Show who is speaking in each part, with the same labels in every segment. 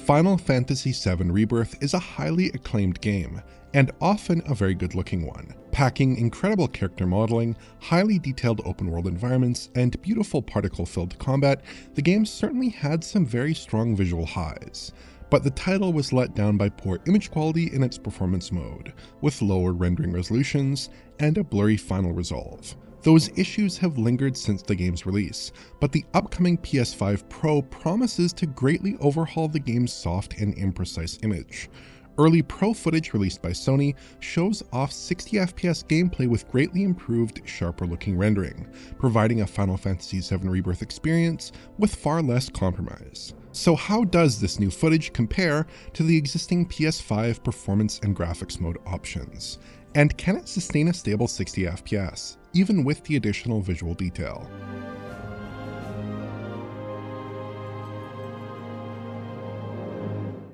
Speaker 1: Final Fantasy VII Rebirth is a highly acclaimed game, and often a very good looking one. Packing incredible character modeling, highly detailed open world environments, and beautiful particle-filled combat, the game certainly had some very strong visual highs. But the title was let down by poor image quality in its performance mode, with lower rendering resolutions and a blurry final resolve. Those issues have lingered since the game's release, but the upcoming PS5 Pro promises to greatly overhaul the game's soft and imprecise image. Early Pro footage released by Sony shows off 60 FPS gameplay with greatly improved, sharper looking rendering, providing a Final Fantasy VII Rebirth experience with far less compromise. So how does this new footage compare to the existing PS5 Performance and Graphics Mode options? And can it sustain a stable 60 FPS, even with the additional visual detail?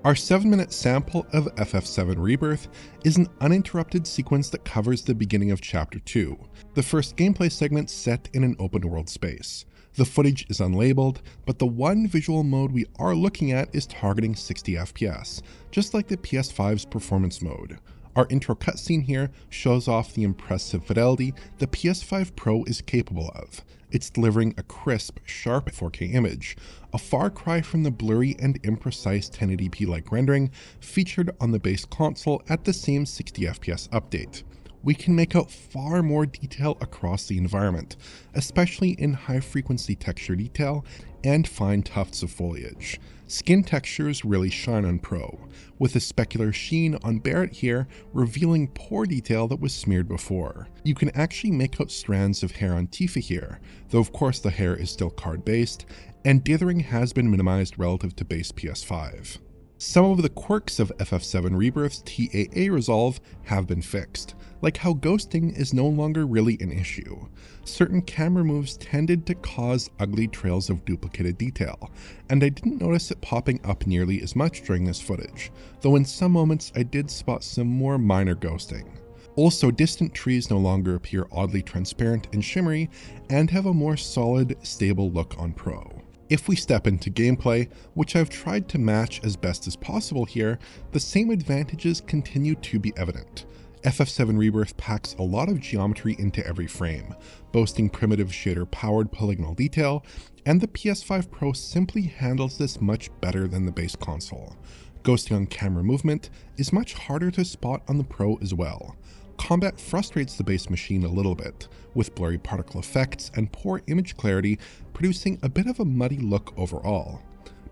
Speaker 1: Our 7-minute sample of FF7 Rebirth is an uninterrupted sequence that covers the beginning of Chapter 2, the first gameplay segment set in an open world space. The footage is unlabeled, but the one visual mode we are looking at is targeting 60 FPS, just like the PS5's Performance Mode. Our intro cutscene here shows off the impressive fidelity the PS5 Pro is capable of. It's delivering a crisp, sharp 4K image, a far cry from the blurry and imprecise 1080p-like rendering featured on the base console at the same 60 FPS update. We can make out far more detail across the environment, especially in high-frequency texture detail and fine tufts of foliage. Skin textures really shine on Pro, with a specular sheen on Barret here revealing pore detail that was smeared before. You can actually make out strands of hair on Tifa here, though of course the hair is still card-based, and dithering has been minimized relative to base PS5. Some of the quirks of FF7 Rebirth's TAA resolve have been fixed, like how ghosting is no longer really an issue. Certain camera moves tended to cause ugly trails of duplicated detail, and I didn't notice it popping up nearly as much during this footage, though in some moments I did spot some more minor ghosting. Also, distant trees no longer appear oddly transparent and shimmery, and have a more solid, stable look on Pro. If we step into gameplay, which I've tried to match as best as possible here, the same advantages continue to be evident. FF7 Rebirth packs a lot of geometry into every frame, boasting primitive shader-powered polygonal detail, and the PS5 Pro simply handles this much better than the base console. Ghosting on camera movement is much harder to spot on the Pro as well. Combat frustrates the base machine a little bit, with blurry particle effects and poor image clarity producing a bit of a muddy look overall.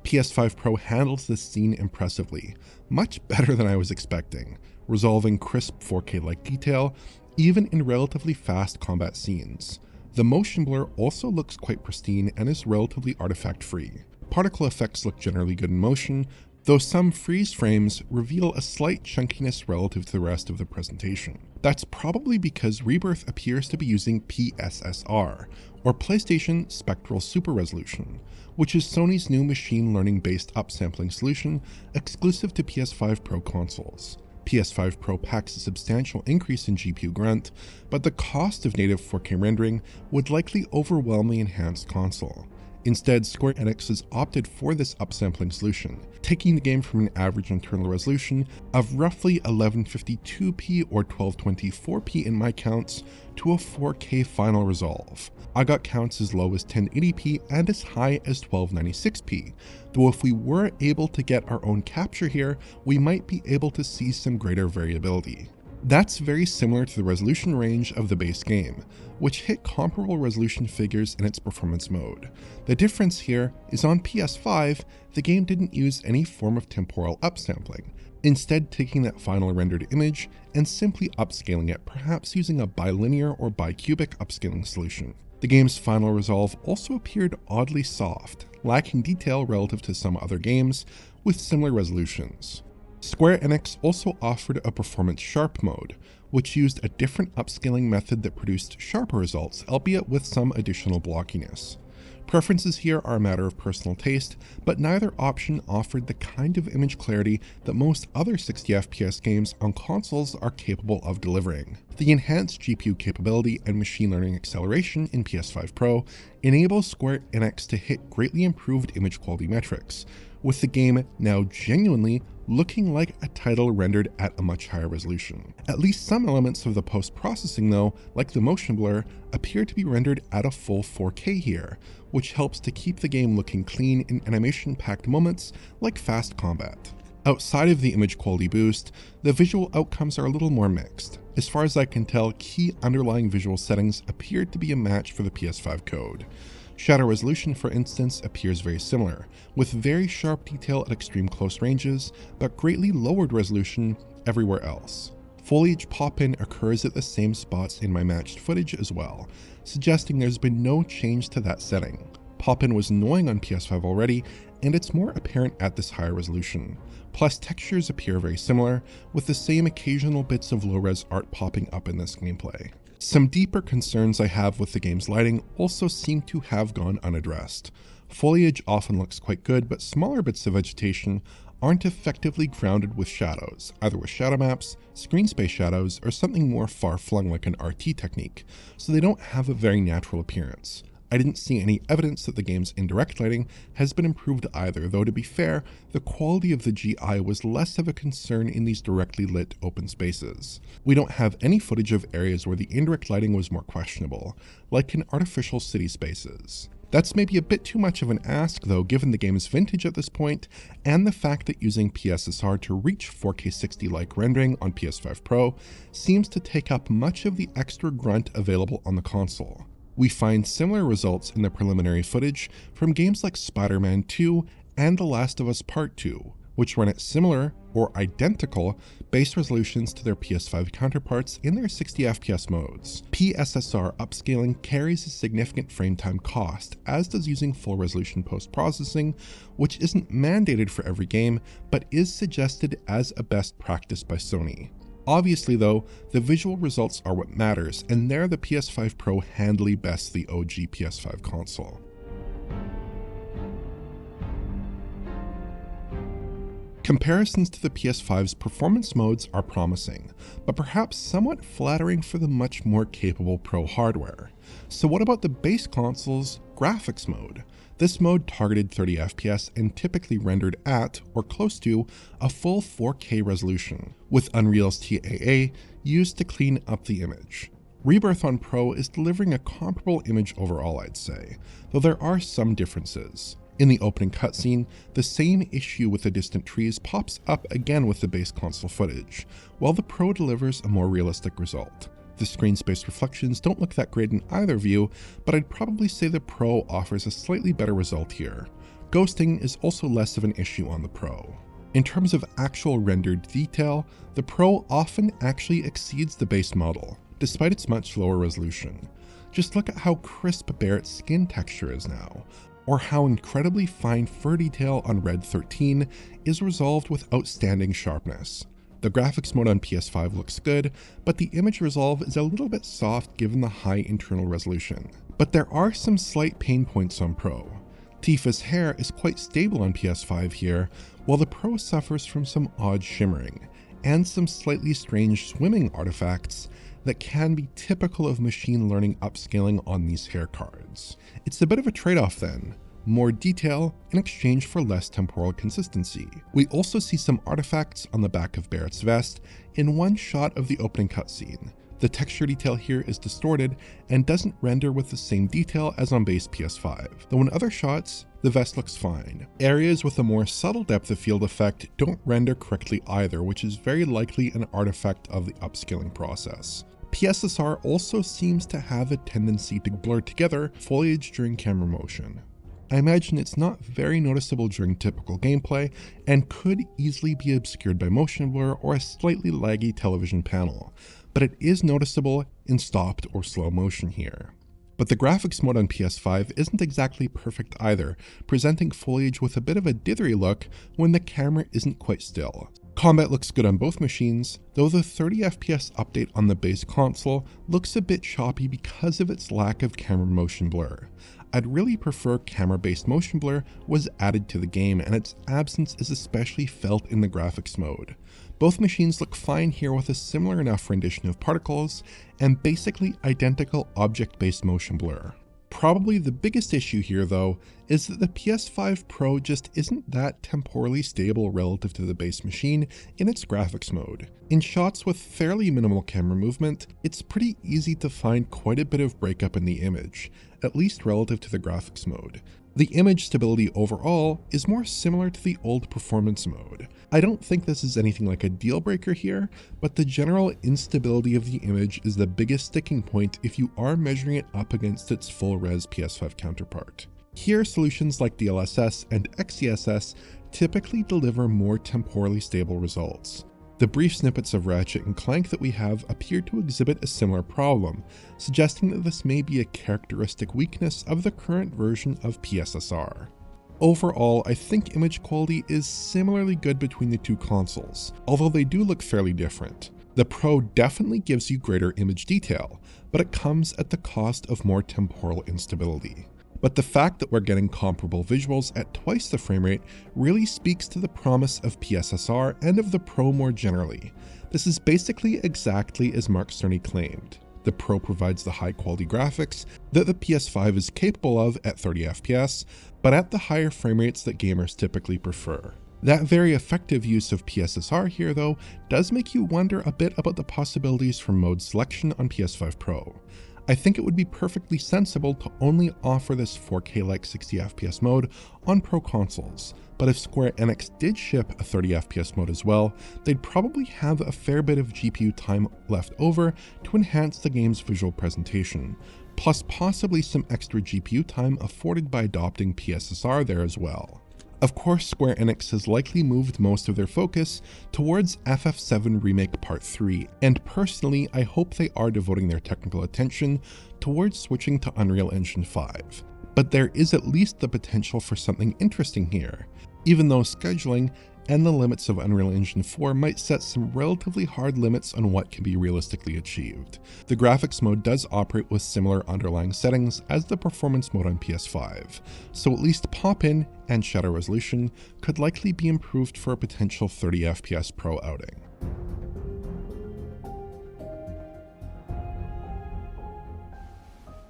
Speaker 1: PS5 Pro handles this scene impressively, much better than I was expecting, resolving crisp 4K-like detail even in relatively fast combat scenes. The motion blur also looks quite pristine and is relatively artifact-free. Particle effects look generally good in motion, though some freeze frames reveal a slight chunkiness relative to the rest of the presentation. That's probably because Rebirth appears to be using PSSR, or PlayStation Spectral Super Resolution, which is Sony's new machine learning-based upsampling solution exclusive to PS5 Pro consoles. PS5 Pro packs a substantial increase in GPU grunt, but the cost of native 4K rendering would likely overwhelm the enhanced console. Instead, Square Enix has opted for this upsampling solution, taking the game from an average internal resolution of roughly 1152p or 1224p in my counts to a 4K final resolve. I got counts as low as 1080p and as high as 1296p, though if we were able to get our own capture here, we might be able to see some greater variability. That's very similar to the resolution range of the base game, which hit comparable resolution figures in its performance mode. The difference here is on PS5, the game didn't use any form of temporal upsampling, instead taking that final rendered image and simply upscaling it, perhaps using a bilinear or bicubic upscaling solution. The game's final resolve also appeared oddly soft, lacking detail relative to some other games with similar resolutions. Square Enix also offered a Performance Sharp mode, which used a different upscaling method that produced sharper results, albeit with some additional blockiness. Preferences here are a matter of personal taste, but neither option offered the kind of image clarity that most other 60 FPS games on consoles are capable of delivering. The enhanced GPU capability and machine learning acceleration in PS5 Pro enables Square Enix to hit greatly improved image quality metrics, with the game now genuinely looking like a title rendered at a much higher resolution. At least some elements of the post-processing though, like the motion blur, appear to be rendered at a full 4K here, which helps to keep the game looking clean in animation-packed moments like fast combat. Outside of the image quality boost, the visual outcomes are a little more mixed. As far as I can tell, key underlying visual settings appear to be a match for the PS5 code. Shadow resolution, for instance, appears very similar, with very sharp detail at extreme close ranges, but greatly lowered resolution everywhere else. Foliage pop-in occurs at the same spots in my matched footage as well, suggesting there's been no change to that setting. Pop-in was annoying on PS5 already, and it's more apparent at this higher resolution. Plus, textures appear very similar, with the same occasional bits of low-res art popping up in this gameplay. Some deeper concerns I have with the game's lighting also seem to have gone unaddressed. Foliage often looks quite good, but smaller bits of vegetation aren't effectively grounded with shadows, either with shadow maps, screen space shadows, or something more far-flung like an RT technique, so they don't have a very natural appearance. I didn't see any evidence that the game's indirect lighting has been improved either, though to be fair, the quality of the GI was less of a concern in these directly lit open spaces. We don't have any footage of areas where the indirect lighting was more questionable, like in artificial city spaces. That's maybe a bit too much of an ask though, given the game's vintage at this point, and the fact that using PSSR to reach 4K 60-like rendering on PS5 Pro seems to take up much of the extra grunt available on the console. We find similar results in the preliminary footage from games like Spider-Man 2 and The Last of Us Part 2, which run at similar or identical base resolutions to their PS5 counterparts in their 60 FPS modes. PSSR upscaling carries a significant frame time cost, as does using full resolution post-processing, which isn't mandated for every game, but is suggested as a best practice by Sony. Obviously though, the visual results are what matters, and there the PS5 Pro handily bests the OG PS5 console. Comparisons to the PS5's performance modes are promising, but perhaps somewhat flattering for the much more capable Pro hardware. So what about the base console's graphics mode? This mode targeted 30 FPS and typically rendered at, or close to, a full 4K resolution, with Unreal's TAA used to clean up the image. Rebirth on Pro is delivering a comparable image overall, I'd say, though there are some differences. In the opening cutscene, the same issue with the distant trees pops up again with the base console footage, while the Pro delivers a more realistic result. The screen space reflections don't look that great in either view, but I'd probably say the Pro offers a slightly better result here. Ghosting is also less of an issue on the Pro. In terms of actual rendered detail, the Pro often actually exceeds the base model, despite its much lower resolution. Just look at how crisp Barrett's skin texture is now, or how incredibly fine fur detail on Red 13 is resolved with outstanding sharpness. The graphics mode on PS5 looks good, but the image resolve is a little bit soft given the high internal resolution. But there are some slight pain points on Pro. Tifa's hair is quite stable on PS5 here, while the Pro suffers from some odd shimmering, and some slightly strange swimming artifacts that can be typical of machine learning upscaling on these hair cards. It's a bit of a trade-off then. More detail in exchange for less temporal consistency. We also see some artifacts on the back of Barrett's vest in one shot of the opening cutscene. The texture detail here is distorted and doesn't render with the same detail as on base PS5, though in other shots, the vest looks fine. Areas with a more subtle depth of field effect don't render correctly either, which is very likely an artifact of the upscaling process. PSSR also seems to have a tendency to blur together foliage during camera motion. I imagine it's not very noticeable during typical gameplay and could easily be obscured by motion blur or a slightly laggy television panel, but it is noticeable in stopped or slow motion here. But the graphics mode on PS5 isn't exactly perfect either, presenting foliage with a bit of a dithery look when the camera isn't quite still. Combat looks good on both machines, though the 30 FPS update on the base console looks a bit choppy because of its lack of camera motion blur. I'd really prefer camera-based motion blur was added to the game, and its absence is especially felt in the graphics mode. Both machines look fine here with a similar enough rendition of particles and basically identical object-based motion blur. Probably the biggest issue here though is that the PS5 Pro just isn't that temporally stable relative to the base machine in its graphics mode. In shots with fairly minimal camera movement, it's pretty easy to find quite a bit of breakup in the image, at least relative to the graphics mode. The image stability overall is more similar to the old performance mode. I don't think this is anything like a deal breaker here, but the general instability of the image is the biggest sticking point if you are measuring it up against its full-res PS5 counterpart. Here, solutions like DLSS and XeSS typically deliver more temporally stable results. The brief snippets of Ratchet and Clank that we have appear to exhibit a similar problem, suggesting that this may be a characteristic weakness of the current version of PSSR. Overall, I think image quality is similarly good between the two consoles, although they do look fairly different. The Pro definitely gives you greater image detail, but it comes at the cost of more temporal instability. But the fact that we're getting comparable visuals at twice the frame rate really speaks to the promise of PSSR and of the Pro more generally. This is basically exactly as Mark Cerny claimed. The Pro provides the high quality graphics that the PS5 is capable of at 30 FPS, but at the higher frame rates that gamers typically prefer. That very effective use of PSSR here though does make you wonder a bit about the possibilities for mode selection on PS5 Pro. I think it would be perfectly sensible to only offer this 4K-like 60 FPS mode on Pro consoles, but if Square Enix did ship a 30 FPS mode as well, they'd probably have a fair bit of GPU time left over to enhance the game's visual presentation, plus possibly some extra GPU time afforded by adopting PSSR there as well. Of course, Square Enix has likely moved most of their focus towards FF7 Remake Part 3, and personally, I hope they are devoting their technical attention towards switching to Unreal Engine 5. But there is at least the potential for something interesting here, even though scheduling and the limits of Unreal Engine 4 might set some relatively hard limits on what can be realistically achieved. The graphics mode does operate with similar underlying settings as the performance mode on PS5, so at least pop-in and shutter resolution could likely be improved for a potential 30 FPS Pro outing.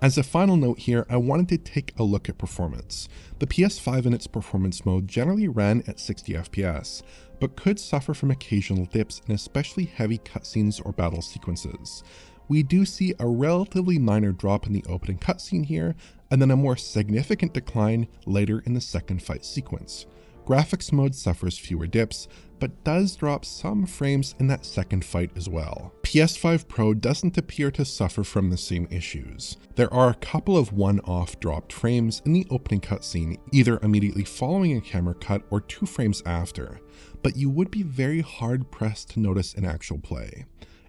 Speaker 1: As a final note here, I wanted to take a look at performance. The PS5 in its performance mode generally ran at 60 FPS, but could suffer from occasional dips in especially heavy cutscenes or battle sequences. We do see a relatively minor drop in the opening cutscene here, and then a more significant decline later in the second fight sequence. Graphics mode suffers fewer dips, but does drop some frames in that second fight as well. PS5 Pro doesn't appear to suffer from the same issues. There are a couple of one-off dropped frames in the opening cutscene, either immediately following a camera cut or 2 frames after, but you would be very hard-pressed to notice in actual play.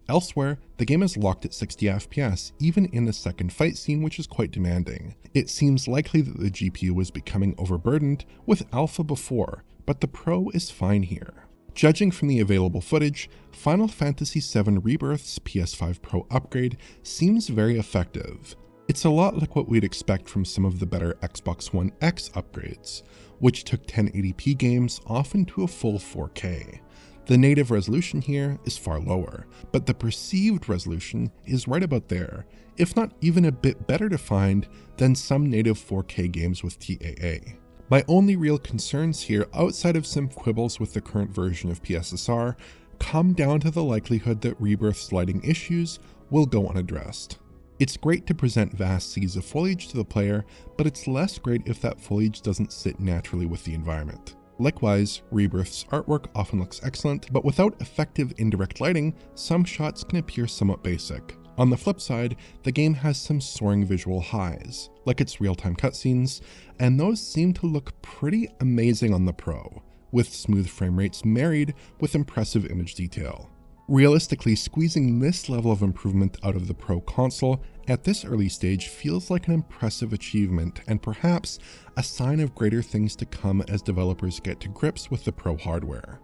Speaker 1: Elsewhere, the game is locked at 60 FPS, even in the second fight scene, which is quite demanding. It seems likely that the GPU was becoming overburdened with alpha before, but the Pro is fine here. Judging from the available footage, Final Fantasy VII Rebirth's PS5 Pro upgrade seems very effective. It's a lot like what we'd expect from some of the better Xbox One X upgrades, which took 1080p games often to a full 4K. The native resolution here is far lower, but the perceived resolution is right about there, if not even a bit better defined than some native 4K games with TAA. My only real concerns here, outside of some quibbles with the current version of PSSR, come down to the likelihood that Rebirth's lighting issues will go unaddressed. It's great to present vast seas of foliage to the player, but it's less great if that foliage doesn't sit naturally with the environment. Likewise, Rebirth's artwork often looks excellent, but without effective indirect lighting, some shots can appear somewhat basic. On the flip side, the game has some soaring visual highs, like its real-time cutscenes, and those seem to look pretty amazing on the Pro, with smooth frame rates married with impressive image detail. Realistically, squeezing this level of improvement out of the Pro console at this early stage feels like an impressive achievement and perhaps a sign of greater things to come as developers get to grips with the Pro hardware.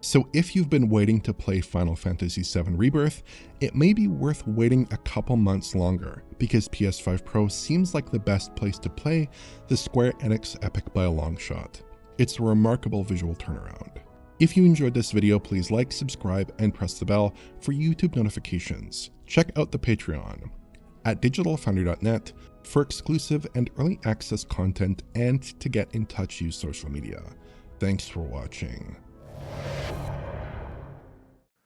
Speaker 1: So if you've been waiting to play Final Fantasy VII Rebirth, it may be worth waiting a couple months longer, because PS5 Pro seems like the best place to play the Square Enix epic by a long shot. It's a remarkable visual turnaround. If you enjoyed this video, please like, subscribe, and press the bell for YouTube notifications. Check out the Patreon at digitalfoundry.net for exclusive and early access content, and to get in touch, use social media. Thanks for watching.